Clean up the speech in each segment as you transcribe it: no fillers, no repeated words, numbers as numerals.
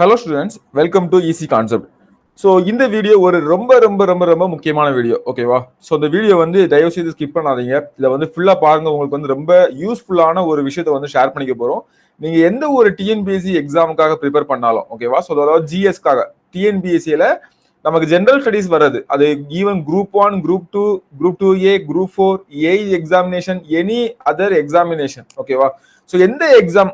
Hello students, welcome to easy concept. So இந்த video ஒரு ரொம்ப ரொம்ப ரொம்ப ரொம்ப முக்கியமான வீடியோ, ஓகேவா? ஸோ இந்த வீடியோ வந்து தயவு செய்து ஸ்கிப் பண்ணாதீங்க. இதை வந்து ஃபுல்லாக பாருங்க. உங்களுக்கு வந்து ரொம்ப யூஸ்ஃபுல்லான ஒரு விஷயத்தை வந்து ஷேர் பண்ணிக்க போகிறோம். நீங்கள் எந்த ஒரு டிஎன்பிஎஸ்சி எக்ஸாமுக்காக ப்ரிப்பேர் பண்ணாலும், ஓகேவா? ஸோ அதாவது ஜிஎஸ்க்காக டிஎன்பிஎஸ்சியில் நமக்கு ஜென்ரல் ஸ்டடீஸ் வராது. அது even group 1, group 2, group 2A, group 4, A E examination, any other examination, ஓகேவா? ஸோ எந்த எக்ஸாம்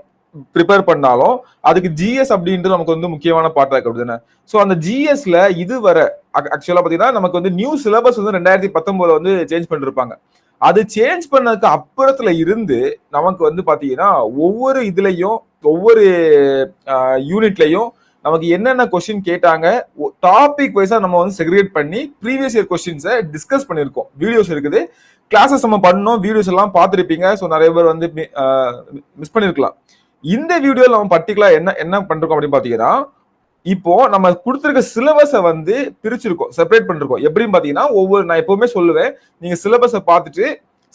ப்ரிப்பேர் பண்ணாலும் அதுக்கு ஜிஎஸ் அப்படின்றது நமக்கு வந்து முக்கியமான பார்ட்டா இருக்கு, அப்படிதானே? ஸோ அந்த ஜிஎஸ்ல இது வர ஆக்சுவலா பாத்தீங்கன்னா நமக்கு வந்து நியூ சிலபஸ் வந்து 2019 வந்து சேஞ்ச் பண்ணிருப்பாங்க. அது சேஞ்ச் பண்ணதுக்கு அப்புறத்துல இருந்து நமக்கு வந்து பாத்தீங்கன்னா ஒவ்வொரு இதுலயும் ஒவ்வொரு யூனிட்லயும் நமக்கு என்னென்ன கொஸ்டின் கேட்டாங்க, டாபிக் வைஸா நம்ம வந்து செக்ரிகேட் பண்ணி ப்ரீவியஸ் இயர் கொஸ்டின்ஸை டிஸ்கஸ் பண்ணிருக்கோம். வீடியோஸ் இருக்குது, கிளாஸஸ் நம்ம பண்ணோம், வீடியோஸ் எல்லாம் பார்த்துருப்பீங்க. ஸோ நிறைய பேர் வந்து மிஸ் பண்ணிருக்கலாம். இந்த வீடியோல நம்ம பர்டிகுலர் என்ன பண்றோம் அப்படின்னு பாத்தீங்கன்னா, இப்போ நம்ம கொடுத்திருக்க சிலபஸை வந்து பிரிச்சிருக்கோம், செப்பரேட் பண்ணிருக்கோம். எப்படின்னு பாத்தீங்கன்னா நான் எப்பவுமே சொல்லுவேன், நீங்க சிலபஸை பார்த்துட்டு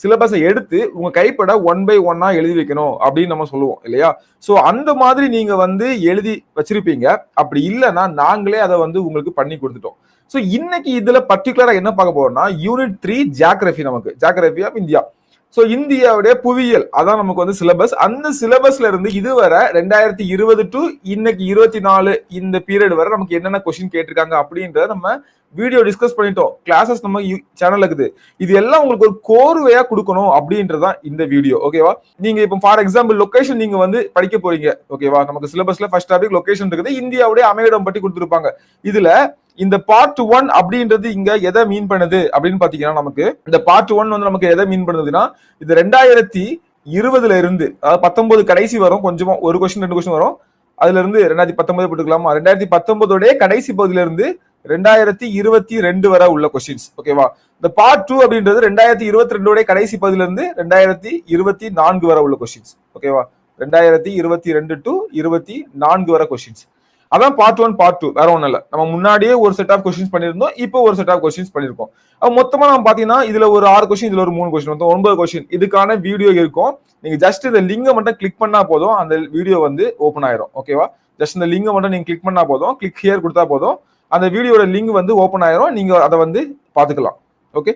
சிலபஸை எடுத்து உங்க கைப்பட 1 by 1 எழுதி வைக்கணும் அப்படின்னு நம்ம சொல்லுவோம் இல்லையா? சோ அந்த மாதிரி நீங்க வந்து எழுதி வச்சிருப்பீங்க. அப்படி இல்லைன்னா நாங்களே அதை வந்து உங்களுக்கு பண்ணி கொடுத்துட்டோம். சோ இன்னைக்கு இதுல பர்டிகுலரா என்ன பார்க்க போறோம்னா, யூனிட் 3 ஜியோகிராஃபி, நமக்கு ஜியோகிராஃபி ஆஃப் இந்தியா. சோ இந்தியாவுடைய புவியியல், அதான் நமக்கு வந்து சிலபஸ். அந்த சிலபஸ்ல இருந்து இதுவரை 2020 டு இன்னைக்கு 24 இந்த பீரியட் வரை நமக்கு என்னென்ன கொஸ்டின் கேட்டிருக்காங்க அப்படின்றத நம்ம வீடியோ டிஸ்கஸ் பண்ணிட்டோம். கிளாஸஸ் நம்ம சேனல்ல இருக்குது. இது எல்லாம் உங்களுக்கு ஒரு கோர்வையா கொடுக்கணும் அப்படின்றதான் இந்த வீடியோ, ஓகேவா? நீங்க இப்போ ஃபார் எக்ஸாம்பிள் லொகேஷன் நீங்க வந்து படிக்க போறீங்க, ஓகேவா? நமக்கு சிலபஸ்ல ஃபர்ஸ்ட் டாபிக் லொகேஷன் இருக்குது. இந்தியாவுடைய அமைவிடம் பற்றி கொடுத்துருப்பாங்க. இதுல இந்த பார்ட் 1 அப்படின்றது இங்க எதை மீன் பண்ணுது அப்படின்னு பாத்தீங்கன்னா, நமக்கு இந்த பார்ட் 1 வந்து நமக்கு எதை மீன் பண்ணுதுன்னா, இது 2020 இருந்து, அதாவது 19 கடைசி வரும், கொஞ்சமா ஒரு கொஸ்டின் 2 கொஸ்டின் வரும். அதுல இருந்து 2019 போட்டுக்கலாமா? 2019 கடைசி பகுதியில இருந்து 2022 வரை உள்ள கொஸ்டின்ஸ், ஓகேவா? இந்த பார்ட் 2 அப்படின்றது 2022 கடைசி பகுதியில இருந்து 2024 வரை உள்ள கொஸ்டின்ஸ், ஓகேவா? 2022 டு 24 வரை கொஸ்டின்ஸ். அதான் பார்ட் 1 பார்ட் 2, வேற ஒன்றும் இல்லை. நம்ம முன்னாடியே ஒரு செட் ஆஃப் கொஸ்டின்ஸ் பண்ணியிருந்தோம், இப்போ ஒரு செட் ஆஃப் கொஸ்டின்ஸ் பண்ணியிருக்கோம். மொத்தமா நம்ம பாத்தீங்கன்னா இதுல ஒரு 6 கொஸ்டின், இதுல ஒரு 3 கொஸ்டின், மொத்தம் 9 கொஸ்டின். இதுக்கான வீடியோ இருக்கும். நீங்க ஜஸ்ட் இந்த லிங்கை மட்டும் கிளிக் பண்ணா போதும், அந்த வீடியோ வந்து ஓப்பன் ஆயிரும், ஓகேவா? ஜஸ்ட் இந்த லிங்கை மட்டும் நீங்க கிளிக் பண்ணா போதும், கிளிக் ஹியர் கொடுத்தா போதும், அந்த வீடியோட லிங்க் வந்து ஓப்பன் ஆயிரும். நீங்க அதை வந்து பாத்துக்கலாம், ஓகே?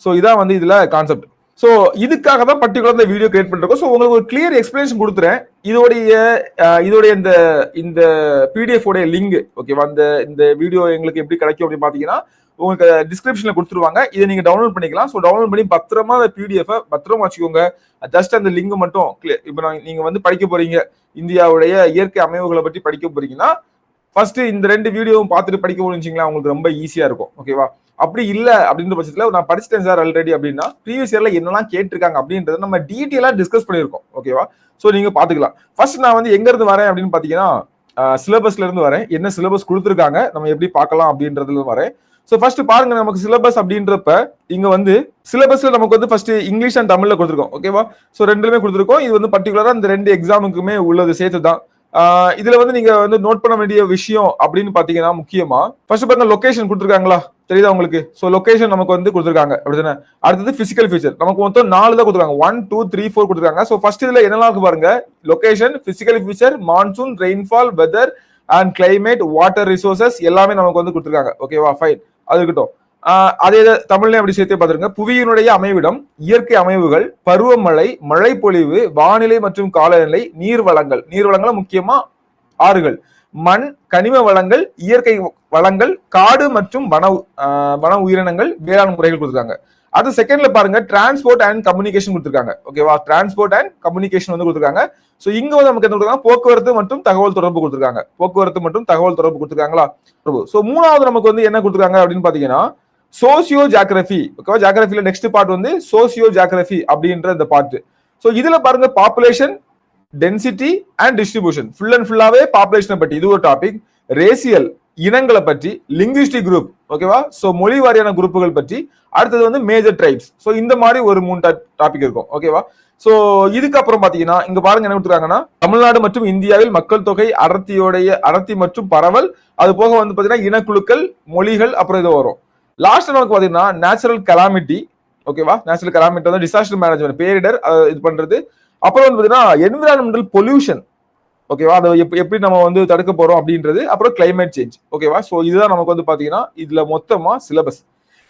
சோ இதான் வந்து இதுல கான்செப்ட். சோ இதுக்காக தான் பர்டிகுலர் இந்த வீடியோ கிரியேட் பண்ணிருக்கோம். சோ உங்களுக்கு ஒரு கிளியர் எக்ஸ்பிளனேஷன் கொடுத்துறேன். இதோடைய இந்த பிடிஎஃப் உடைய லிங்க், ஓகேவா? இந்த வீடியோ எங்களுக்கு எப்படி கிடைக்கும் அப்படின்னு பாத்தீங்கன்னா, உங்களுக்கு டிஸ்கிரிப்ஷன்ல கொடுத்துருவாங்க. இதை நீங்க டவுன்லோட் பண்ணிக்கலாம். ஸோ டவுன்லோட் பண்ணி பத்திரமா அந்த பிடிஎஃப் பத்திரமா வச்சுக்கோங்க. ஜஸ்ட் அந்த லிங்க் மட்டும் இப்போ நீங்க வந்து படிக்க போறீங்க, இந்தியாவுடைய இயற்கை அமைவுகளை பற்றி படிக்க போறீங்கன்னா, ஃபர்ஸ்ட் இந்த 2 வீடியோவும் பார்த்துட்டு படிக்க போறீங்களா, உங்களுக்கு ரொம்ப ஈஸியா இருக்கும், ஓகேவா? அப்படி இல்ல அப்படின்ற பட்சத்துல நான் படிச்சிட்டேன் சார் ஆல்ரெடி அப்படின்னா, ப்ரீவியஸ் இயர்ல என்னெல்லாம் கேட்டிருக்காங்க அப்படின்றத நம்ம டீட்டெயிலா டிஸ்கஸ் பண்ணியிருக்கோம், ஓகேவா? சோ நீங்க பாத்துக்கலாம். ஃபர்ஸ்ட் நான் வந்து எங்க இருந்து வரேன் அப்படின்னு பாத்தீங்கன்னா, சிலபஸ்ல இருந்து வரேன். என்ன சிலபஸ் கொடுத்துருக்காங்க, நம்ம எப்படி பார்க்கலாம் அப்படின்றதுல வரேன். சோ ஃபர்ஸ்ட் பாருங்க, நமக்கு சிலபஸ் அப்படின்றப்ப இங்க வந்து சிலபஸ்ல நமக்கு வந்து ஃபர்ஸ்ட் இங்கிலீஷ் அண்ட் தமிழ்ல கொடுத்துருக்கோம், ஓகேவா? சோ ரெண்டுலயுமே கொடுத்துருக்கோம். இது வந்து பர்டிகுலரா இந்த 2 எக்ஸாமுக்குமே உள்ளது சேர்த்து தான். இதுல வந்து நீங்க வந்து நோட் பண்ண வேண்டிய விஷயம் அப்படின்னு பாத்தீங்கன்னா, முக்கியமா ஃபர்ஸ்ட் பாருங்க, லொகேஷன் கொடுத்துருக்காங்களா, தெரியுதா உங்களுக்கு? சோ லொகேஷன் நமக்கு வந்து கொடுத்துருக்காங்க, அப்படிதானே? அடுத்தது பிசிக்கல் ஃபீச்சர், நமக்கு மொத்தம் 4 தான் கொடுத்துருக்காங்க. 1, 2, 3, 4 கொடுத்துருக்காங்க. சோ ஃபர்ஸ்ட் இதுல என்னெல்லாம் இருக்கு பாருங்க, location, physical feature, monsoon, rainfall, weather and climate, water resources எல்லாமே நமக்கு வந்து கொடுத்துருக்காங்க, ஓகேவா? ஃபைன், அது இருக்கட்டும். அதே தமிழ்ல அப்படி சேர்த்தே பார்த்துருங்க. புவியினுடைய அமைவிடம், இயற்கை அமைவுகள், பருவமழை, மழைப்பொழிவு, வானிலை மற்றும் காலநிலை, நீர்வளங்கள் முக்கியமா ஆறுகள், மண், கனிம வளங்கள், இயற்கை வளங்கள், காடு மற்றும் வன உயிரினங்கள், வேளாண் முறைகள் கொடுத்துருக்காங்க. அது செகண்ட்ல பாருங்க, டிரான்ஸ்போர்ட் அண்ட் கம்யூனிகேஷன் கொடுத்துருக்காங்க, ஓகேவா? டிரான்ஸ்போர்ட் அண்ட் கம்யூனிகேஷன் வந்து கொடுத்துருக்காங்க. சோ இங்க வந்து நமக்கு என்ன கொடுத்துருக்காங்க, போக்குவரத்து மற்றும் தகவல் தொடர்பு கொடுத்துருக்காங்க. போக்குவரத்து மற்றும் தகவல் தொடர்பு கொடுத்துருக்காங்களா? சோ மூணாவது நமக்கு வந்து என்ன கொடுத்துருக்காங்க அப்படின்னு பாத்தீங்கன்னா, சோசியோ ஜியோகிராஃபி, ஓகேவா? ஜியோகிராஃபில நெக்ஸ்ட் பார்ட் வந்து சோசியோ ஜியோகிராஃபி அப்படின்ற இந்த பார்ட். சோ இதுல பாருங்க, population, density and distribution, full and ஃபுல்லாவே பாப்புலேஷனை பற்றி இது ஒரு டாபிக். ரேசியல், இனங்களை பற்றி. லிங்குவிஸ்டிக் குரூப், ஓகேவா? சோ மொழி வாரியான குரூப்புகள் பற்றி. அடுத்தது வந்து மேஜர் ட்ரைப்ஸ். சோ இந்த மாதிரி ஒரு 3 டாபிக் இருக்கும், ஓகேவா? சோ இதுக்கப்புறம் பாத்தீங்கன்னா, இங்க பாருங்க என்ன கொடுத்துருக்காங்கன்னா, தமிழ்நாடு மற்றும் இந்தியாவில் மக்கள் தொகை அடர்த்தி மற்றும் பரவல், அது போக வந்து பாத்தீங்கன்னா இனக்குழுக்கள், மொழிகள், அப்புறம் இது வரும். லாஸ்ட் நமக்கு பாத்தீங்கன்னா நேச்சுரல் கலாமிட்டி, ஓகேவா? நேச்சுரல் கலாமிட்டி வந்து டிசாஸ்டர் மேனேஜ்மெண்ட், பேரிடர் இது பண்றது. அப்புறம் வந்து பாத்தீங்கன்னா என்விரான்மெண்டல் பொல்யூஷன், ஓகேவா? அதை எப்படி நம்ம வந்து தடுக்க போறோம் அப்படின்றது, அப்புறம் கிளைமேட் சேஞ்ச். ஓகேவா? ஸோ இதுதான் நமக்கு வந்து பாத்தீங்கன்னா இதுல மொத்தமா சிலபஸ்.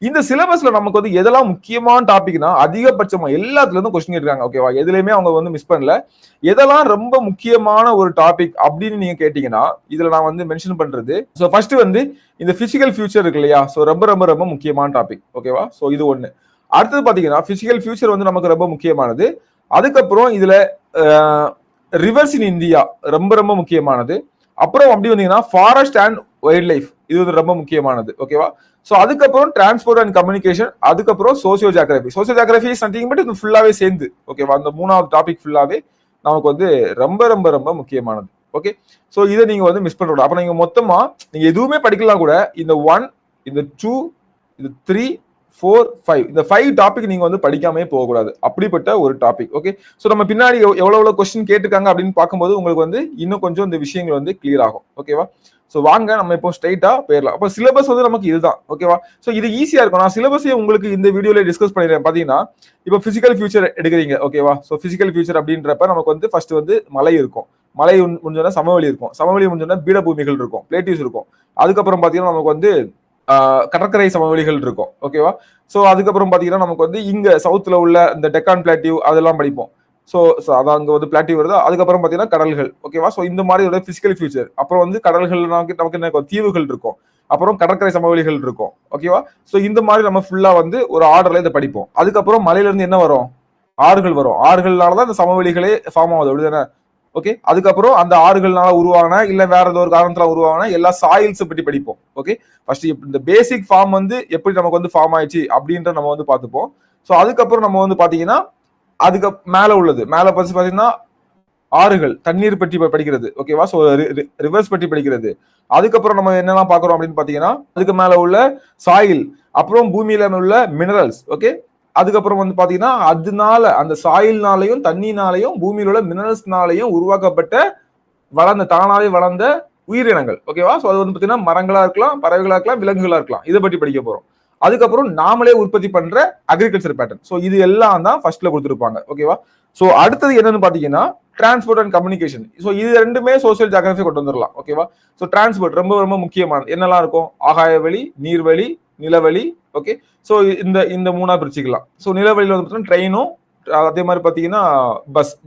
இந்த சிலபஸ்ல நமக்கு வந்து எதெல்லாம் முக்கியமான டாபிக்னா அதிகபட்சமா எல்லாத்துல இருந்து கொஸ்டின் இருக்காங்க. ஓகேவா? எதுலையுமே அவங்க வந்து மிஸ் பண்ணல. எதெல்லாம் ரொம்ப முக்கியமான ஒரு டாபிக் அப்படின்னு நீங்க கேட்டீங்கன்னா இதுல நான் வந்து மென்ஷன் பண்றது. ஸோ ஃபர்ஸ்ட் வந்து இந்த பிசிக்கல் ஃபியூச்சர் இருக்கு இல்லையா? ஸோ ரொம்ப ரொம்ப ரொம்ப முக்கியமான டாபிக். ஓகேவா? ஸோ இது ஒண்ணு. அடுத்தது பாத்தீங்கன்னா பிசிக்கல் ஃபியூச்சர் வந்து நமக்கு ரொம்ப முக்கியமானது. அதுக்கப்புறம் இதுல ரிவர்ஸ் இன் இந்தியா ரொம்ப ரொம்ப முக்கியமானது. அப்புறம் அப்படி வந்தீங்கன்னா ஃபாரஸ்ட் அண்ட் வைல்ட் லைஃப் இது வந்து ரொம்ப முக்கியமானது. ஓகேவா? ஸோ அதுக்கப்புறம் டிரான்ஸ்போர்ட் அண்ட் கம்யூனிகேஷன், அதுக்கப்புறம் socio geography. Socio geography is nothing but இது ஃபுல்லாவே சேர்ந்து. ஓகேவா? அந்த மூணாவது டாபிக் ஃபுல்லாவே நமக்கு வந்து ரொம்ப ரொம்ப ரொம்ப முக்கியமானது. ஓகே, ஸோ இதை நீங்க வந்து மிஸ் பண்ணக்கூடாது. அப்ப நீங்க மொத்தமா நீங்க எதுவுமே படிக்கலாம் கூட இந்த 1, இந்த 2, இந்த 3, 4, 5 இந்த 5 டாபிக் நீங்க வந்து படிக்காமே போகக்கூடாது. அப்படிப்பட்ட ஒரு டாபிக். ஓகே, ஸோ நம்ம பின்னாடி எவ்வளவு கொஸ்டின் கேட்டிருக்காங்க அப்படின்னு பார்க்கும்போது உங்களுக்கு வந்து இன்னும் கொஞ்சம் இந்த விஷயங்கள் வந்து கிளியர் ஆகும். ஓகேவா? ஸோ வாங்க நம்ம இப்போ ஸ்ட்ரைட்டா போயிடலாம். அப்போ சிலபஸ் வந்து நமக்கு இதுதான். ஓகேவா? ஸோ இது ஈஸியா இருக்கும். நான் சிலபஸே உங்களுக்கு இந்த வீடியோல டிஸ்கஸ் பண்ணிடுறேன். பாத்தீங்கன்னா இப்போ பிசிக்கல் ஃபியூச்சர் எடுக்கிறீங்க. ஓகேவா? ஸோ பிசிக்கல் ஃபியூச்சர் அப்படின்றப்ப நமக்கு வந்து ஃபர்ஸ்ட் வந்து மலை இருக்கும். மலை முடிஞ்சோன்னா சமவெளி இருக்கும். சமவெளி முடிஞ்சோன்னா பீடபூமிகள் இருக்கும், பிளேட்டிவ்ஸ் இருக்கும். அதுக்கப்புறம் பாத்தீங்கன்னா நமக்கு வந்து கடற்கரை சமவெளிகள் இருக்கும். ஓகேவா? ஸோ அதுக்கப்புறம் பாத்தீங்கன்னா நமக்கு வந்து இங்க சவுத்துல உள்ள இந்த டெக்கான் பிளாட்டிவ் அதெல்லாம் படிப்போம். ஸோ அதான் அங்க வந்து பிளாட்டிவ் வருது. அதுக்கப்புறம் பாத்தீங்கன்னா கடல்கள். ஓகேவா? ஸோ இந்த மாதிரி பிசிக்கல் ஃபியூச்சர். அப்புறம் வந்து கடல்கள் நமக்கு என்ன தீவுகள் இருக்கும். அப்புறம் கடற்கரை சமவெளிகள் இருக்கும். ஓகேவா? ஸோ இந்த மாதிரி நம்ம ஃபுல்லா வந்து ஒரு ஆர்டர்ல இதை படிப்போம். அதுக்கப்புறம் மலையில இருந்து என்ன வரும்? ஆறுகள் வரும். ஆறுகள்னாலதான் இந்த சமவெளிகளே ஃபார்ம் ஆகுது. அப்படிதானே? ஓகே, அதுக்கப்புறம் அந்த ஆறுகள்னால உருவான இல்ல வேற ஏதோ ஒரு காரணத்துல உருவான எல்லா சாயில்ஸ் பற்றி படிப்போம். ஓகே, ஃபர்ஸ்ட் இந்த பேசிக் ஃபார்ம் வந்து எப்படி நமக்கு வந்து ஃபார்ம் ஆயிடுச்சு அப்படின்ற நம்ம வந்து பார்த்துப்போம். ஸோ அதுக்கப்புறம் நம்ம வந்து பாத்தீங்கன்னா அதுக்கு மேல உள்ளது மேல பத்தி பாத்தீங்கன்னா ஆறுகள் தண்ணீர் பற்றி படிக்கிறது. ஓகேவா? ஸோ ரிவர்ஸ் பற்றி படிக்கிறது. அதுக்கப்புறம் நம்ம என்னெல்லாம் பாக்குறோம் அப்படின்னு பாத்தீங்கன்னா அதுக்கு மேல உள்ள சாயில், அப்புறம் பூமியில உள்ள மினரல்ஸ். ஓகே, அதுக்கப்புறம் வந்து பாத்தீங்கன்னா அதனால அந்த சாயில்னாலையும் தண்ணினாலையும் பூமியில உள்ள மினரல்ஸ்னாலையும் உருவாக்கப்பட்ட வளர்ந்த தானாவே வளர்ந்த உயிரினங்கள். ஓகேவா? ஸோ அது வந்து பாத்தீங்கன்னா மரங்களா இருக்கலாம், பறவைகளா இருக்கலாம், விலங்குகளா இருக்கலாம். இதை பற்றி படிக்க போறோம். அதுக்கப்புறம் நாமளே உற்பத்தி பண்ற அக்ரிகல்ச்சர் பேட்டர்ன். ஸோ இது எல்லாம் தான் ஃபர்ஸ்ட்ல கொடுத்துருப்பாங்க. ஓகேவா? ஸோ அடுத்தது என்னன்னு பாத்தீங்கன்னா டிரான்ஸ்போர்ட் அண்ட் கம்யூனிகேஷன். ஸோ இது ரெண்டுமே சோசியல் ஜியோகிராஃபி கொண்டு வந்துடலாம். ஓகேவா? ஸோ டிரான்ஸ்போர்ட் ரொம்ப ரொம்ப முக்கியமானது. என்னெல்லாம் இருக்கும்? ஆகாய வழி, நீர்வழி, நிலவழி. ஓகே, ஸோ இந்த மூணா பிரிச்சுக்கலாம். ஸோ நிலவழியில் வந்து ட்ரெயினும், அதே மாதிரி பாத்தீங்கன்னா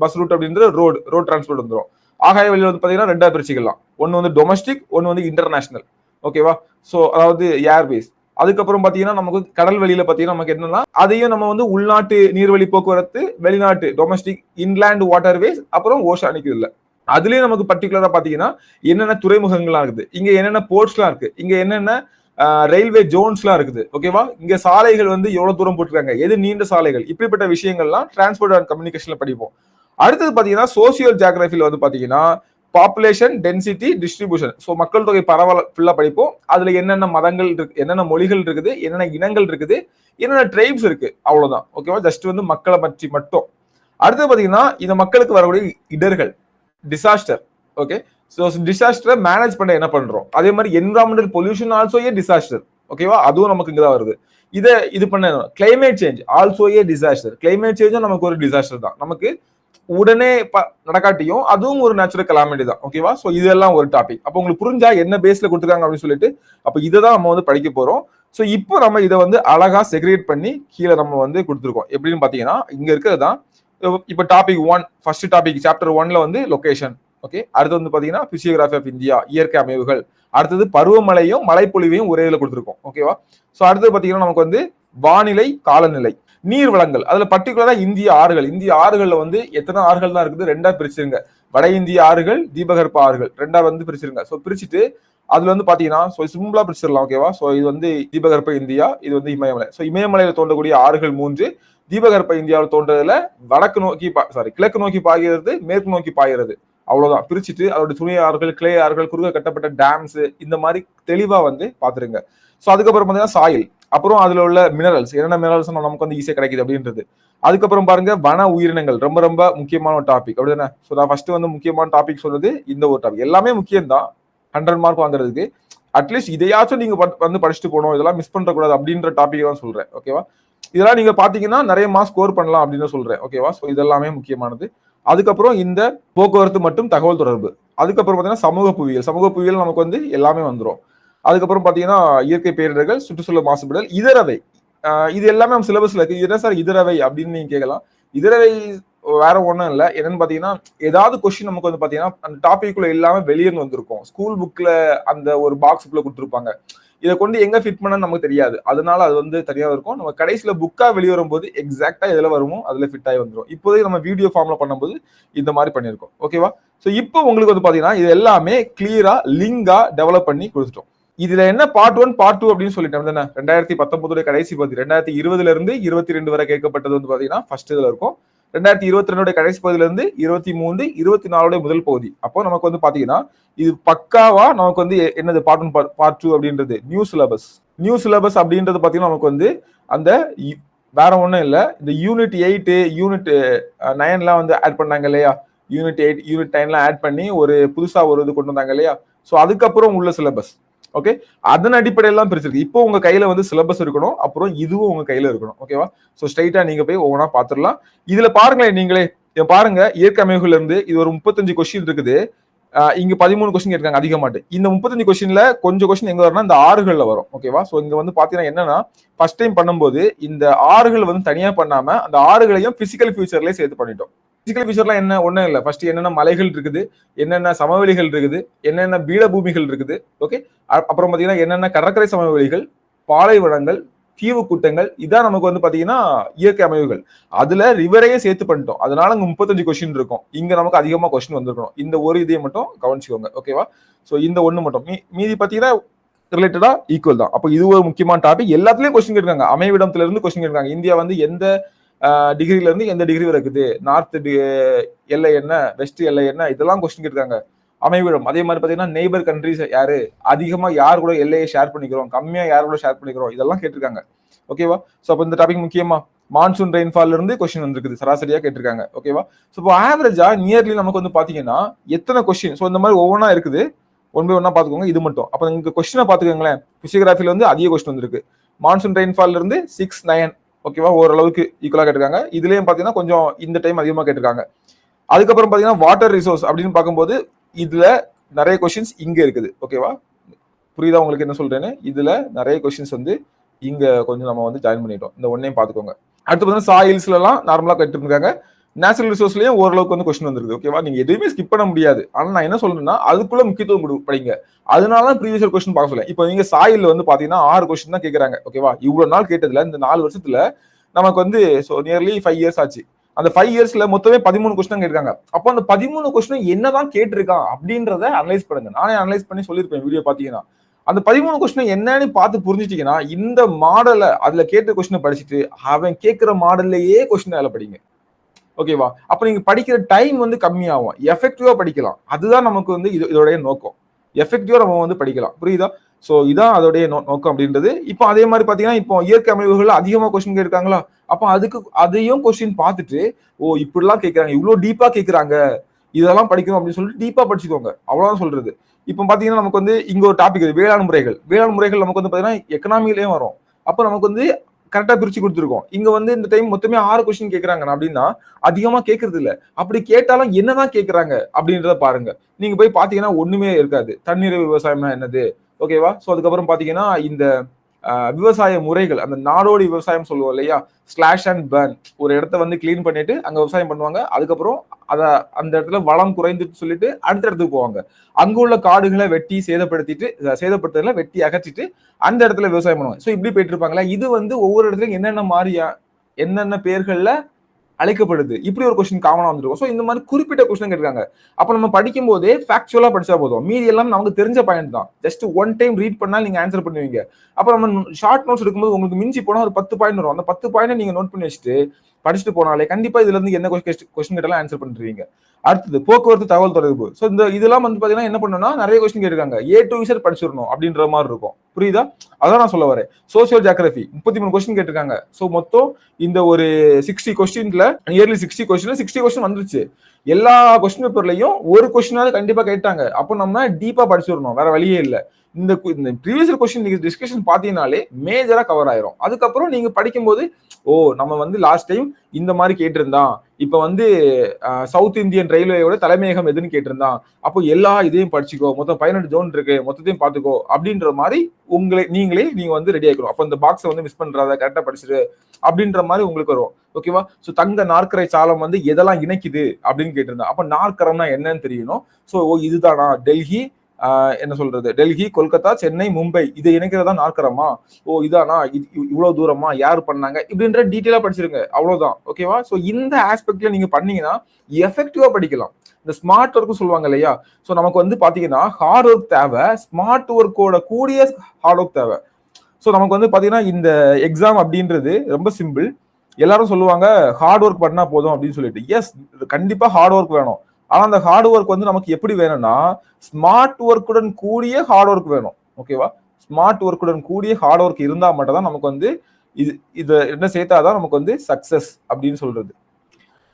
பஸ் ரூட் அப்படின்ற ரோட் டிரான்ஸ்போர்ட் வந்துடும். ஆகாய வழியில் வந்து பாத்தீங்கன்னா ரெண்டா பிரிச்சுக்கலாம். ஒன்னு வந்து டொமஸ்டிக், ஒன்னு வந்து இன்டர்நேஷனல். ஓகேவா? ஸோ அதாவது ஏர்வேஸ். அதுக்கப்புறம் பாத்தீங்கன்னா நமக்கு கடல் வெளியில பாத்தீங்கன்னா நமக்கு என்னன்னா அதையும் நம்ம வந்து உள்நாட்டு நீர்வழி போக்குவரத்து, வெளிநாட்டு டொமஸ்டிக் இன்லேண்ட் வாட்டர்வேஸ், அப்புறம் ஓஷானிக் இல்ல. அதுலயும் நமக்கு பர்டிகுலரா பாத்தீங்கன்னா என்னென்ன துறைமுகங்கள்லாம் இருக்குது, இங்க என்னென்ன போர்ட்ஸ்லாம் இருக்கு, இங்க என்னென்ன ரயில்வே ஜோன்ஸ்லாம் இருக்குது. ஓகேவா? இங்க சாலைகள் வந்து எவ்வளவு தூரம் போட்டிருக்காங்க, எது நீண்ட சாலைகள், இப்படிப்பட்ட விஷயங்கள்லாம் டிரான்ஸ்போர்ட் அண்ட் கம்யூனிகேஷன்ல படிப்போம். அடுத்தது பாத்தீங்கன்னா சோசியல் ஜியோகிராஃபில வந்து பாத்தீங்கன்னா பாப்புலேஷன், டென்சிட்டி, டிஸ்ட்ரிபியூஷன். ஸோ மக்கள் தொகை பரவல் ஃபுல்லா படிப்போம். அதுல என்னென்ன மதங்கள் இருக்கு, என்னென்ன மொழிகள் இருக்குது, என்னென்ன இனங்கள் இருக்குது, என்னென்ன ட்ரைப்ஸ் இருக்கு, அவ்வளவுதான். ஓகேவா? ஜஸ்ட் வந்து மக்களை பற்றி மட்டும். அடுத்து பாத்தீங்கன்னா இந்த மக்களுக்கு வரக்கூடிய இடர்கள், டிசாஸ்டர். ஓகே, ஸோ டிசாஸ்டரை மேனேஜ் பண்ண என்ன பண்றோம், அதே மாதிரி environmental pollution also a disaster. ஓகேவா? அதுவும் நமக்கு இங்கதான் வருது. இது பண்ண climate change also a disaster. Climate சேஞ்சும் நமக்கு ஒரு டிசாஸ்டர் தான். நமக்கு உடனே நடக்காட்டியும் அதுவும் ஒரு நேச்சுரல் கலாமிட்டி தான். ஓகேவா? சோ இதெல்லாம் ஒரு டாபிக். அப்ப உங்களுக்கு புரிஞ்சா என்ன பேஸ்ல கொடுத்துருக்காங்க அப்படின்னு சொல்லிட்டு அப்ப இதான் நம்ம வந்து படிக்க போறோம். சோ இப்போ நம்ம இதை வந்து அழகா செக்ரேட் பண்ணி கீழே நம்ம வந்து கொடுத்துருக்கோம். எப்படின்னு பாத்தீங்கன்னா இங்க இருக்கிறது தான் இப்ப டாபிக் 1, ஃபர்ஸ்ட் டாபிக் சாப்டர் 1ல வந்து லொகேஷன். ஓகே, அடுத்து வந்து பாத்தீங்கன்னா பிசியோகிராஃபி ஆஃப் இந்தியா, இயற்கை அமைவுகள். அடுத்தது பருவமழையும் மழைப்பொழிவையும் ஒரே இதுல கொடுத்துருக்கோம். ஓகேவா? சோ அடுத்தது பாத்தீங்கன்னா நமக்கு வந்து வானிலை, காலநிலை, நீர் வளங்கள். அதுல பர்டிகுலரா இந்திய ஆறுகள்ல வந்து எத்தனை ஆறுகள் தான் இருக்குது, ரெண்டா பிரிச்சிருங்க. வட இந்திய ஆறுகள், தீபகற்ப ஆறுகள் ரெண்டா வந்து பிரிச்சிருங்க. சோ பிரிச்சுட்டு அதுல வந்து பாத்தீங்கன்னா சிம்பிளா பிரிச்சிடலாம். ஓகேவா? சோ இது வந்து தீபகற்ப இந்தியா, இது வந்து இமயமலை. சோ இமயமலையில தோன்றக்கூடிய ஆறுகள் 3, தீபகற்ப இந்தியாவில் தோன்றதுல வடக்கு நோக்கி கிழக்கு நோக்கி பாய்கிறது, மேற்கு நோக்கி பாய்கிறது. அவ்வளவுதான். பிரிச்சுட்டு அதோட துணை ஆறுகள், கிளை ஆறுகள், குறுக கட்டப்பட்ட டேம்ஸ், இந்த மாதிரி தெளிவா வந்து பாத்துருங்க. சோ அதுக்கப்புறம் பாத்தீங்கன்னா சாயில், அப்புறம் அதுல உள்ள மினரல்ஸ், என்னென்ன மினரல்ஸ் நமக்கு வந்து ஈஸியா கிடைக்குது அப்படின்றது. அதுக்கப்புறம் பாருங்க வன உயிரினங்கள், ரொம்ப ரொம்ப முக்கியமான ஒரு டாபிக். அப்படிதானே? சோ நான் ஃபர்ஸ்ட் வந்து முக்கியமான டாபிக் சொன்னது இந்த ஒரு டாபிக். எல்லாமே முக்கியம் தான் 100 மார்க் வாங்குறதுக்கு. அட்லீஸ்ட் இதையாச்சும் நீங்க வந்து படிச்சுட்டு போகணும், இதெல்லாம் மிஸ் பண்ண கூடாது அப்படின்ற டாபிக் தான் சொல்றேன். ஓகேவா? இதெல்லாம் நீங்க பாத்தீங்கன்னா நிறைய மார்க் ஸ்கோர் பண்ணலாம் அப்படின்னு சொல்றேன். ஓகேவா? சோ இதெல்லாமே முக்கியமானது. அதுக்கப்புறம் இந்த போக்குவரத்து மற்றும் தகவல் தொடர்பு, அதுக்கப்புறம் பார்த்தீங்கன்னா சமூக புவியியல் நமக்கு வந்து எல்லாமே வந்துடும். அதுக்கப்புறம் பார்த்தீங்கன்னா இயற்கை பேரிடர்கள், சுற்றுச்சூழல் மாசுபடுதல், இதரவை. இது எல்லாமே நம்ம சிலபஸ்ல இருக்கு. இது என்ன சார் இதரவை அப்படின்னு நீங்க கேட்கலாம். இதரவை வேற ஒன்றும் இல்லை. என்னன்னு பார்த்தீங்கன்னா ஏதாவது கொஸ்டின் நமக்கு வந்து பார்த்தீங்கன்னா அந்த டாபிக்குள்ள இல்லாம வெளியே வந்திருக்கும். ஸ்கூல் புக்ல அந்த ஒரு பாக்ஸுக்குள்ள கொடுத்துருப்பாங்க. இதை கொண்டு எங்க ஃபிட் பண்ண நமக்கு தெரியாது. அதனால அது வந்து தனியா இருக்கும். நம்ம கடைசியில புக்கா வெளியே வரும்போது எக்ஸாக்டா எதுல வருமோ அதுல ஃபிட் ஆகி வந்துடும். இப்போதைக்கு நம்ம வீடியோ ஃபார்ம்ல பண்ணும்போது இந்த மாதிரி பண்ணியிருக்கோம். ஓகேவா? ஸோ இப்போ உங்களுக்கு வந்து பாத்தீங்கன்னா இது எல்லாமே கிளியரா லிங்கா டெவலப் பண்ணி கொடுத்துட்டோம். இதுல என்ன பார்ட் 1 பார்ட் 2 அப்படின்னு சொல்லிட்டேன் தானே. 2019 கடைசி பகுதி 2020 இருந்து 22 வரை கேட்கப்பட்டது வந்து பாத்தீங்கன்னா ஃபர்ஸ்ட் இதுல இருக்கும். 2022 கடைசி பகுதியில இருந்து 23 24 முதல் பகுதி. அப்போ நமக்கு வந்து பாத்தீங்கன்னா இது பக்காவா நமக்கு வந்து என்னது பார்ட் 1 பார்ட் 2 அப்படின்றது நியூ சிலபஸ் அப்படின்றது பாத்தீங்கன்னா நமக்கு வந்து அந்த வேற ஒண்ணும் இல்ல, இந்த யூனிட் 8 யூனிட் 9 வந்து ஆட் பண்ணாங்க இல்லையா, யூனிட் 8 யூனிட் 9 ஆட் பண்ணி ஒரு புதுசா ஒரு இது கொண்டு வந்தாங்க இல்லையா. ஸோ அதுக்கப்புறம் உள்ள சிலபஸ். ஓகே, அதன் அடிப்படையெல்லாம் பிரிச்சிருக்கு. இப்போ உங்க கையில வந்து சிலபஸ் இருக்கணும், அப்புறம் இதுவும் உங்க கையில இருக்கணும். ஓகேவா? ஸோ ஸ்ட்ரைட்டா நீங்க போய் ஒவ்வொன்றா பாத்துடலாம். இதுல பாருங்களேன், நீங்களே பாருங்க, இயற்கை அமைப்புல இருந்து இது ஒரு 35 கொஸ்டின் இருக்குது. இங்க 13 கொஸ்டின் இருக்காங்க அதிகமாட்டு. இந்த 35 கொஸ்டின்ல கொஞ்சம் கொஸ்டின் எங்க வரும்னா இந்த ஆறுகள்ல வரும். ஓகேவா? சோ இங்க வந்து பாத்தீங்கன்னா என்னன்னா ஃபர்ஸ்ட் டைம் பண்ணும்போது இந்த ஆறுகள் வந்து தனியா பண்ணாம அந்த ஆறுகளையும் பிசிக்கல் ஃபியூச்சர்லயே சேர்த்து பண்ணிட்டோம். பிசிக்கல் ஃபியூச்சர்லாம் என்ன ஒண்ணும் இல்ல. ஃபர்ஸ்ட் என்னென்ன மலைகள் இருக்குது, என்னென்ன சமவெளிகள் இருக்குது, என்னென்ன பீடபூமிகள் இருக்குது. ஓகே, அப்புறம் பாத்தீங்கன்னா என்னென்ன கடற்கரை சமவெளிகள், பாலைவனங்கள், தீவு கூட்டங்கள், இதான் நமக்கு வந்து பாத்தீங்கன்னா இயற்கை அமைவுகள். அதுல ரிவரையே சேர்த்து பண்ணிட்டோம். அதனால அங்க 35 கொஸ்டின் இருக்கும். இங்க நமக்கு அதிகமா கொஸ்டின் வந்திருக்கணும். இந்த ஒரு இதை மட்டும் கவனிச்சுக்கோங்க. ஓகேவா? சோ இந்த ஒண்ணு மட்டும் மீதி பாத்தீங்கன்னா ரிலேட்டடா ஈக்குவல் தான். அப்போ இது ஒரு முக்கியமான டாபிக். எல்லாத்துலயும் கொஸ்டின் கேட்காங்க. அமைவிடத்துல இருந்து கொஸ்டின் கேட்காங்க. இந்தியா வந்து எந்த டிகிரில இருந்து எந்த டிகிரி வரை இருக்குது, நார்த் எல்லை என்ன, வெஸ்ட் எல்லை என்ன, இதெல்லாம் கொஸ்டின் கேட்காங்க. அமைவிடம் அதே மாதிரி பாத்தீங்கன்னா நெய்பர் கண்ட்ரிஸ் யாரு, அதிகமா யார் கூட எல்லையை ஷேர் பண்ணிக்கிறோம், கம்மியா யார் கூட ஷேர் பண்ணிக்கிறோம், இதெல்லாம் கேட்டிருக்காங்க. ஓகேவா? சோ அப்ப இந்த டாபிக் முக்கியமா மான்சூன் ரெயின்ஃபால்ல இருந்து கொஸ்டின் வந்திருக்குது, சராசரியா கேட்டிருக்காங்க. ஓகேவா? சோ இப்போ ஆவரேஜா நியர்லி நமக்கு வந்து பாத்தீங்கன்னா எத்தனை கொஸ்டின், சோ இந்த மாதிரி ஒவ்வொன்றா இருக்குது. ஒன் பை ஒன்னா பாத்துக்கோங்க. இது மட்டும் அப்ப நீங்க கொஸ்டினை பாத்துக்கோங்களேன். பிசியோகிராஃபில வந்து அதிக கொஸ்டின் வந்திருக்கு. மான்சூன் ரெயின்ஃபால்ல இருந்து 6, 9. ஓகேவா? ஓரளவுக்கு ஈக்குவலா கேட்டிருக்காங்க. இதுலயும் பாத்தீங்கன்னா கொஞ்சம் இந்த டைம் அதிகமா கேட்டிருக்காங்க. அதுக்கப்புறம் பாத்தீங்கன்னா வாட்டர் ரிசோர்ஸ் அப்படின்னு பார்க்கும்போது இதுல நிறைய கொஸ்டின்ஸ் இங்க இருக்குது. ஓகேவா? புரியுதா உங்களுக்கு என்ன சொல்றேன்னு? இதுல நிறைய கொஸ்டின்ஸ் வந்து இங்க கொஞ்சம் நம்ம வந்து ஜாயின் பண்ணிட்டோம். இந்த ஒன்னையும் பாத்துக்கோங்க. அடுத்து பாத்தீங்கன்னா சாயில்ஸ்ல எல்லாம் நார்மலா கேட்டிருக்காங்க. நேச்சுரல் ரிசோர்ஸ்லயும் ஓரளவுக்கு வந்து கொஸ்டின் வந்திருக்கு. ஓகேவா? நீங்க எதுவுமே ஸ்கிப் பண்ண முடியாது. ஆனா நான் என்ன சொல்றேன்னா அதுக்குள்ள முக்கியத்துவம் படிங்க. அதனால ப்ரீவியஸ் கொஸ்டின் பார்க்க சொல்ல. இப்போ நீங்க சாயில் வந்து பாத்தீங்கன்னா 6 கொஸ்டின் தான் கேட்கறாங்க. ஓகேவா? இவ்வளவு நாள் கேட்டதுல இந்த 4 வருஷத்துல நமக்கு வந்து நியர்லி 5 இயர்ஸ் ஆச்சு. அந்த 5 இயர்ஸ்ல மொத்தமே 13 கொஸ்டின் கேட்டிருக்காங்க. அப்போ அந்த 13 கொஸ்டின் என்னதான் கேட்டிருக்கான் அப்படின்றத அனலைஸ் பண்ணுங்க. நானே அனலைஸ் பண்ணி சொல்லியிருப்பேன் வீடியோ பாத்தீங்கன்னா. அந்த 13 கொஸ்டின் என்னன்னு பார்த்து புரிஞ்சுட்டீங்கன்னா இந்த மாடலை அதுல கேட்ட கொஸ்டினை படிச்சுட்டு அவன் கேட்கிற மாடல்லையே கொஸ்டின் வேலை படிங்க. ஓகேவா? அப்ப நீங்க படிக்கிற டைம் வந்து கம்மியாகும். எஃபெக்டிவா படிக்கலாம். அதுதான் நமக்கு வந்து இதோடைய நோக்கம். எஃபெக்டிவா நம்ம வந்து படிக்கலாம். புரியுதா? சோ இதான் அதோடைய நோக்கம் அப்படின்றது. இப்போ அதே மாதிரி பாத்தீங்கன்னா இப்போ இயற்கை அமைவுகள் அதிகமா கொஸ்டின் கேட்காங்களா, அப்ப அதையும் கொஸ்டின் பார்த்துட்டு ஓ இப்படிலாம் கேட்கறாங்க, இவ்வளவு டீப்பா கேட்கறாங்க, இதெல்லாம் படிக்கணும் அப்படின்னு சொல்லிட்டு டீப்பா படிச்சுக்கோங்க. அவ்வளவுதான் சொல்றது. இப்போ பாத்தீங்கன்னா நமக்கு வந்து இங்க ஒரு டாபிக் வேளாண் முறைகள் நமக்கு வந்து பாத்தீங்கன்னா எக்கனாமிலயும் வரும். அப்ப நமக்கு வந்து கரெக்டா பிரிச்சு கொடுத்துருக்கோம். இங்க வந்து இந்த டைம் மொத்தமே 6 கொஸ்டின் கேட்கறாங்க அப்படின்னா அதிகமா கேட்கறது இல்ல. அப்படி கேட்டாலும் என்னதான் கேட்கறாங்க அப்படின்றத பாருங்க. நீங்க போய் பாத்தீங்கன்னா ஒண்ணுமே இருக்காது. தண்ணீர் விவசாயம்னா என்னது, ஓகேவா? சோ அதுக்கப்புறம் பாத்தீங்கன்னா இந்த விவசாய முறைகள், அந்த நாடோடி விவசாயம் சொல்லுவோம் இல்லையா, ஸ்லாஷ் அண்ட் பர்ன். ஒரு இடத்த வந்து கிளீன் பண்ணிட்டு அங்க விவசாயம் பண்ணுவாங்க. அதுக்கப்புறம் அந்த இடத்துல வளம் குறைந்துட்டு சொல்லிட்டு அடுத்த இடத்துக்கு போவாங்க. அங்க உள்ள காடுகளை வெட்டி சேதப்படுத்தல வெட்டி அகற்றிட்டு அந்த இடத்துல விவசாயம் பண்ணுவாங்க. சோ இப்படி போயிட்டு இருப்பாங்களா. இது வந்து ஒவ்வொரு இடத்துலயும் என்னென்ன மாதிரியா என்னென்ன பேர்கள்ல அழைக்கப்படுது, இப்படி ஒரு கொஸ்டின் காமனா வந்துருக்கும். சோ இந்த மாதிரி குறிப்பிட்ட கொஸ்டின் கேட்காங்க. அப்ப நம்ம படிக்கும் போதே ஃபேக்சுவலா படிச்சா போதும். மீதி எல்லாம் நமக்கு தெரிஞ்ச பாயிண்ட் தான். ஜஸ்ட் ஒன் டைம் ரீட் பண்ணால் நீங்க ஆன்சர் பண்ணுவீங்க. அப்ப நம்ம ஷார்ட் நோட்ஸ் எடுக்கும்போது உங்களுக்கு மிஞ்சி போனா ஒரு 10 பாயிண்ட் வரும். அந்த 10 பாயிண்ட் நீங்க நோட் பண்ணி வச்சுட்டு படிச்சுட்டு போனாலே கண்டிப்பா இதுல இருந்து என்ன கொஸ்டின் கேட்டாலும் ஆன்சர் பண்ணிருவீங்க. அடுத்தது போக்குவரத்து தகவல் தொடர்பு. சோ இதெல்லாம் வந்து பாத்தீங்கன்னா என்ன பண்ணணும்னா நிறைய கொஸ்டின் கேட்டிருக்காங்க. A to Z படிச்சிடணும் அப்படின்ற மாதிரி இருக்கும். புரியுதா? அதான் நான் சொல்ல வரேன். சோசியல் ஜியோகிராஃபி 33 கொஸ்டின் கேட்டிருக்காங்க. சோ மொத்தம் இந்த ஒரு 60 கொஸ்டின்ல நியர்லி 60 கொஸ்டின் வந்துருச்சு. எல்லா கொஸ்டின் பேப்பர்லயும் ஒரு கொஸ்டினாவது கண்டிப்பா கேட்டாங்க. அப்போ நம்ம டீப்பா படிச்சிடணும், வேற வழியே இல்லை. இந்த ப்ரீவியஸ் கொஸ்டின் நீங்க டிஸ்கஷன் பாத்தீங்கன்னாலே மேஜரா கவர் ஆயிரும். அதுக்கப்புறம் நீங்க படிக்கும்போது ஓ நம்ம வந்து லாஸ்ட் டைம் இந்த மாதிரி கேட்டிருந்தான், இப்ப வந்து சவுத் இந்தியன் ரயில்வேயோட தலைமையகம் எதுன்னு கேட்டிருந்தான், அப்போ எல்லா இதையும் படிச்சுக்கோ, மொத்தம் 18 ஜோன் இருக்கு, மொத்தத்தையும் பாத்துக்கோ அப்படின்ற மாதிரி நீங்க வந்து ரெடி ஆகிக்கணும். அப்ப இந்த பாக்ஸை வந்து மிஸ் பண்றாத, கரெக்டா படிச்சிரு அப்படின்ற மாதிரி உங்களுக்கு வரும். ஓகேவா? சோ தங்க நாற்கரை சாலம் வந்து எதெல்லாம் இணைக்குது அப்படின்னு கேட்டிருந்தா, அப்ப நாற்கரம்னா என்னன்னு தெரியணும். சோ இதுதானா டெல்லி, என்ன சொல்றது, டெல்லி, கொல்கத்தா, சென்னை, மும்பை இதை இணைக்கிறதா நாற்கரமா, ஓ இதானா, இவ்வளவு தூரமா, யாரு பண்ணாங்க, இப்படின்ற டீட்டெயிலா படிச்சிருங்க. அவ்வளவுதான். ஓகேவா? சோ இந்த ஆஸ்பெக்ட்ல நீங்க பண்ணீங்கன்னா எஃபெக்டிவா படிக்கலாம். இந்த ஸ்மார்ட் ஒர்க் சொல்லுவாங்க இல்லையா? சோ நமக்கு வந்து பாத்தீங்கன்னா ஹார்ட் ஒர்க் தேவை, ஸ்மார்ட் ஒர்க்கோட கூடிய ஹார்ட் ஒர்க் தேவை. சோ நமக்கு வந்து பாத்தீங்கன்னா இந்த எக்ஸாம் அப்படின்றது ரொம்ப சிம்பிள். எல்லாரும் சொல்லுவாங்க ஹார்ட் ஒர்க் பண்ணா போதும் அப்படின்னு சொல்லிட்டு. எஸ், கண்டிப்பா ஹார்ட் ஒர்க் வேணும். ஆனா அந்த ஹார்ட் ஒர்க் வந்து நமக்கு எப்படி வேணும்னா ஸ்மார்ட் ஒர்க்குடன் கூடிய ஹார்ட் ஒர்க் வேணும். ஓகேவா? ஸ்மார்ட் ஒர்க்குடன் கூடிய ஹார்ட் ஒர்க் இருந்தா மட்டும் தான் நமக்கு வந்து இது என்ன சேர்த்தாதான் நமக்கு வந்து சக்சஸ் அப்படின்னு சொல்றது.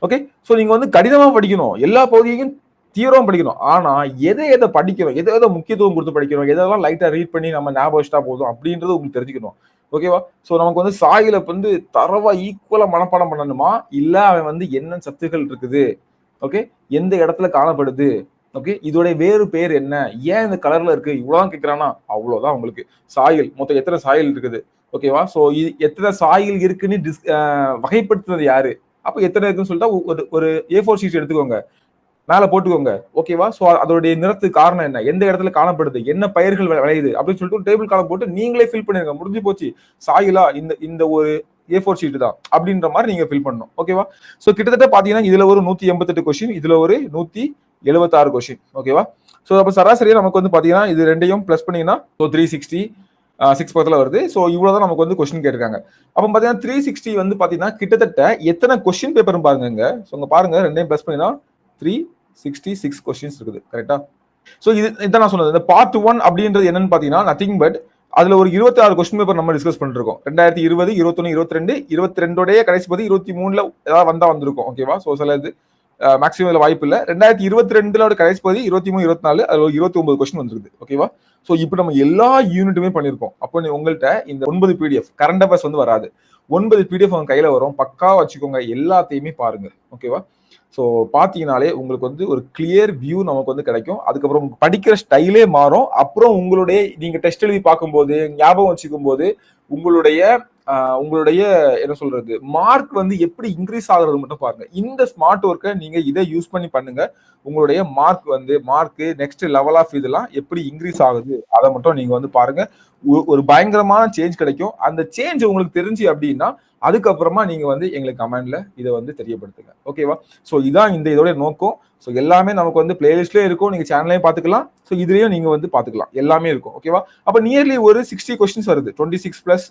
ஓகே, சோ நீங்க வந்து கடினமா படிக்கணும், எல்லா பகுதியும் தீவிரமா படிக்கணும். ஆனா எதை படிக்கணும், எதை முக்கியத்துவம் கொடுத்து படிக்கணும், எதெல்லாம் லைட்டா ரீட் பண்ணி நம்ம ஞாபகம் வச்சுட்டா போதும் அப்படின்றது உங்களுக்கு தெரிஞ்சுக்கணும். ஓகேவா? சோ நமக்கு வந்து சாயில வந்து தரவா ஈக்குவலா மனப்பாடம் பண்ணணுமா, இல்ல அவன் வந்து என்ன சத்துக்கள் இருக்குது, ஓகே, எந்த இடத்துல காணப்படுது, ஓகே, இதோட வேறு பேர் என்ன, ஏன் இந்த கலர்ல இருக்கு, இவ்வளவுதான் கேட்கிறானா, அவ்வளவுதான் உங்களுக்கு. சாயில் மொத்தம் எத்தனை சாயில் இருக்குது, ஓகேவா? சோ எத்தனை சாயில் இருக்குன்னு வகைப்படுத்துறது யாரு, அப்ப எத்தனை இருக்குன்னு சொல்லிட்டா ஒரு A4 ஷீட் எடுத்துக்கோங்க, மேல போட்டுக்கோங்க. ஓகேவா? சோ அதோடைய நிறத்துக்கு காரணம் என்ன, எந்த இடத்துல காணப்படுது, என்ன பயிர்கள் விளையுது அப்படின்னு சொல்லிட்டு ஒரு டேபிள் காலம் போட்டு நீங்களே ஃபில் பண்ணிருங்க. முடிஞ்சு போச்சு. சாயிலா இந்த ஒரு A4 ஷீட் தான் அப்படின்ற மாதிரி நீங்க ஃபில் பண்ணணும். ஓகேவா? சோ கிட்டத்தட்ட பாத்தீங்கன்னா இதுல ஒரு 188 கொஸ்டின், இதுல ஒரு 176 கொஸ்டின். ஓகேவா? சோ அப்ப சராசரியா நமக்கு வந்து பாத்தீங்கன்னா இது ரெண்டையும் பிளஸ் பண்ணீங்கன்னா 360 6 பக்கத்துல வருது. சோ இவ்வளவுதான் நமக்கு வந்து கொஸ்டின் கேட்டிருக்காங்க. அப்ப பாத்தீங்கன்னா 360 வந்து பாத்தீங்கன்னா கிட்டத்தட்ட எத்தனை கொஸ்டின் பேப்பர் பாருங்க. சோ இங்க பாருங்க, ரெண்டையும் பிளஸ் பண்ணினா 366 கொஸ்டின்ஸ் இருக்குது. கரெக்டா? சோ இதான் நான் சொன்னது. இந்த பார்ட் 1 அப்படின்றது என்னன்னு பாத்தீங்கன்னா நத்திங் பட் அதுல ஒரு 26 கொஸ்டின் பேப்பர் நம்ம டிஸ்கஸ் பண்ணிருக்கோம். 2020, 21, 22, 22 கடைசி பத்தி 23ல ஏதாவது வந்தா வந்திருக்கும். ஓகேவா? சோ சில இது மேக்ஸிமம் இதுல வாய்ப்பு இல்ல. 2022 கடைசி பகுதி 23, 24 அதுல 29 கொஸ்டின் வந்துருது. ஓகேவா? சோ இப்போ நம்ம எல்லா யூனிட்டுமே பண்ணிருக்கோம். அப்போ உங்கள்கிட்ட இந்த 9 PDF கரண்ட் அஃபேர்ஸ் வந்து வராது. 9 PDF உங்க கையில வரும். பக்காவா வச்சுக்கோங்க, எல்லாத்தையுமே பாருங்க. ஓகேவா? ஸோ பார்த்தீங்கனாலே உங்களுக்கு வந்து ஒரு கிளியர் வியூ நமக்கு வந்து கிடைக்கும். அதுக்கப்புறம் படிக்கிற ஸ்டைலே மாறும். அப்புறம் உங்களுடைய நீங்க டெஸ்ட் எழுதி பார்க்கும்போது, ஞாபகம் வச்சுக்கும் போது உங்களுடைய உங்களுடைய என்ன சொல்றது மார்க் வந்து எப்படி இன்க்ரீஸ் ஆகுறது மட்டும் பாருங்க. இந்த ஸ்மார்ட் ஒர்க்கை நீங்க இதை யூஸ் பண்ணி பண்ணுங்க. உங்களுடைய மார்க் நெக்ஸ்ட் லெவல் ஆஃப் இதெல்லாம் எப்படி இன்க்ரீஸ் ஆகுது அதை மட்டும் நீங்க வந்து பாருங்க. ஒரு பயங்கரமான சேஞ்ச் கிடைக்கும். அந்த சேஞ்ச் உங்களுக்கு தெரிஞ்சு அப்படின்னா அதுக்கப்புறமா நீங்க வந்து எங்களுக்கு கமெண்ட்ல இதை வந்து தெரியப்படுத்துங்க. ஓகேவா? ஸோ இதான் இதோட நோக்கம். ஸோ எல்லாமே நமக்கு வந்து பிளேலிஸ்ட்லேயே இருக்கும், நீங்க சேனல்லையும் பார்த்துக்கலாம். ஸோ இதுலயும் நீங்க வந்து பார்த்துக்கலாம், எல்லாமே இருக்கும். ஓகேவா? அப்ப நியர்லி ஒரு 60 கொஸ்டின்ஸ் வருது. 26 பிளஸ்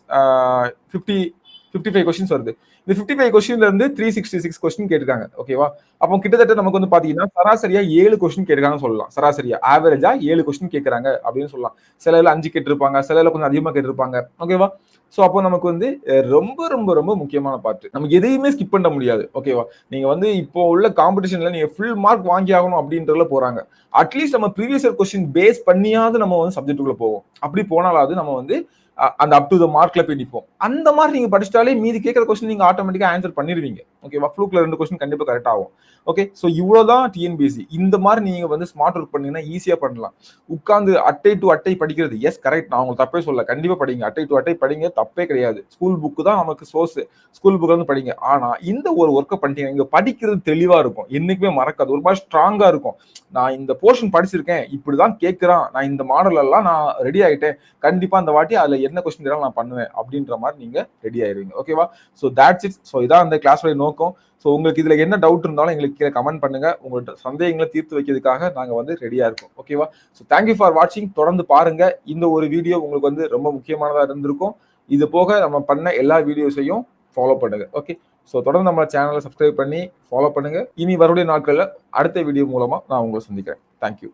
55 கொஸ்டின்ஸ் வருது. இந்த 55 கொஸ்டின்ல இருந்து 366 கொஸ்டின் கேட்டிருக்காங்க. ஓகேவா? அப்போ கிட்டத்தட்ட நமக்கு வந்து பாத்தீங்கன்னா சராசரியா 7 கொஸ்டின் கேட்டிருக்காங்கன்னு சொல்லலாம். சராசரியா ஆவரேஜா 7 கொஸ்டின் கேட்கறாங்க அப்படின்னு சொல்லலாம். சில 5 கேட்டிருப்பாங்க, சில கொஞ்சம் அதிகமா கேட்டிருப்பாங்க. ஓகேவா? சோ அப்போ நமக்கு வந்து ரொம்ப ரொம்ப ரொம்ப முக்கியமான பார்ட். நம்ம எதையுமே ஸ்கிப் பண்ண முடியாது. ஓகேவா? நீங்க வந்து இப்போ உள்ள காம்படிஷன்ல நீங்க ஃபுல் மார்க் வாங்கி ஆகணும் அப்படின்றதுல போறாங்க. அட்லீஸ்ட் நம்ம ப்ரீவியஸ் இயர் கொஸ்டின் பேஸ் பண்ணியாவது நம்ம வந்து சப்ஜெக்ட்டுக்குள்ள போவோம். அப்படி போனாலாவது நம்ம வந்து அந்த அப் டு த மார்க்ல போய் நிற்போம். அந்த மாதிரி நீங்க படிச்சிட்டாலே மீதி கேட்கிற கொஸ்டின் நீங்க ஆட்டோமேட்டிக்கா ஆன்சர் பண்ணிடுவீங்க. ஓகேவா? ஃப்ளூக்ல 2 கொஸ்டின் கண்டிப்பா கரெக்ட் ஆகும். ஓகே, சோ இவ்வளவுதான் டிஎன்பிஎஸ்சி. இந்த மாதிரி நீங்க வந்து ஸ்மார்ட் ஒர்க் பண்ணீங்கன்னா ஈஸியா பண்ணலாம். உட்கார்ந்து அட்டை டு அட்டை படிக்கிறது எஸ் கரெக்ட், நான் உங்களுக்கு தப்பே சொல்ல. கண்டிப்பா படிங்க, அட்டை டு அட்டை படிங்க, தப்பே கிடையாது. ஸ்கூல் புக்கு தான் நமக்கு சோர்ஸ், ஸ்கூல் புக் வந்து படிங்க. ஆனா இந்த ஒரு ஒர்க்கை பண்ணிட்டீங்க, இங்க படிக்கிறது தெளிவா இருக்கும், என்னைக்குமே மறக்காது, ஒரு மாதிரி ஸ்ட்ராங்கா இருக்கும். நான் இந்த போர்ஷன் படிச்சிருக்கேன், இப்படிதான் கேட்கிறான், நான் இந்த மாடல் எல்லாம் நான் ரெடி ஆயிட்டேன், கண்டிப்பா அந்த வாட்டி அதுல என்ன கொஸ்டின் கேட்டாலும் நான் பண்ணுவேன் அப்படின்ற மாதிரி நீங்க ரெடி ஆயிருவீங்க. ஓகேவா? So that's it. சோ இதான் அந்த கிளாஸோட நோக்கம். ஸோ உங்களுக்கு இதுல என்ன டவுட் இருந்தாலும் எங்களுக்கு கீழே கமெண்ட் பண்ணுங்க. உங்களோட சந்தேகங்களை தீர்த்து வைக்கிறதுக்காக நாங்க வந்து ரெடியா இருக்கோம். ஓகேவா? ஸோ தேங்க்யூ ஃபார் வாட்சிங். தொடர்ந்து பாருங்க. இந்த ஒரு வீடியோ உங்களுக்கு வந்து ரொம்ப முக்கியமானதா இருந்திருக்கும். இது போக நம்ம பண்ண எல்லா வீடியோஸையும் ஃபாலோ பண்ணுங்க. ஓகே, ஸோ தொடர்ந்து நம்ம சேனலை சப்ஸ்கிரைப் பண்ணி ஃபாலோ பண்ணுங்க. இனி வரக்கூடிய நாட்கள்ல அடுத்த வீடியோ மூலமா நான் உங்களை சந்திக்கிறேன். தேங்க்யூ.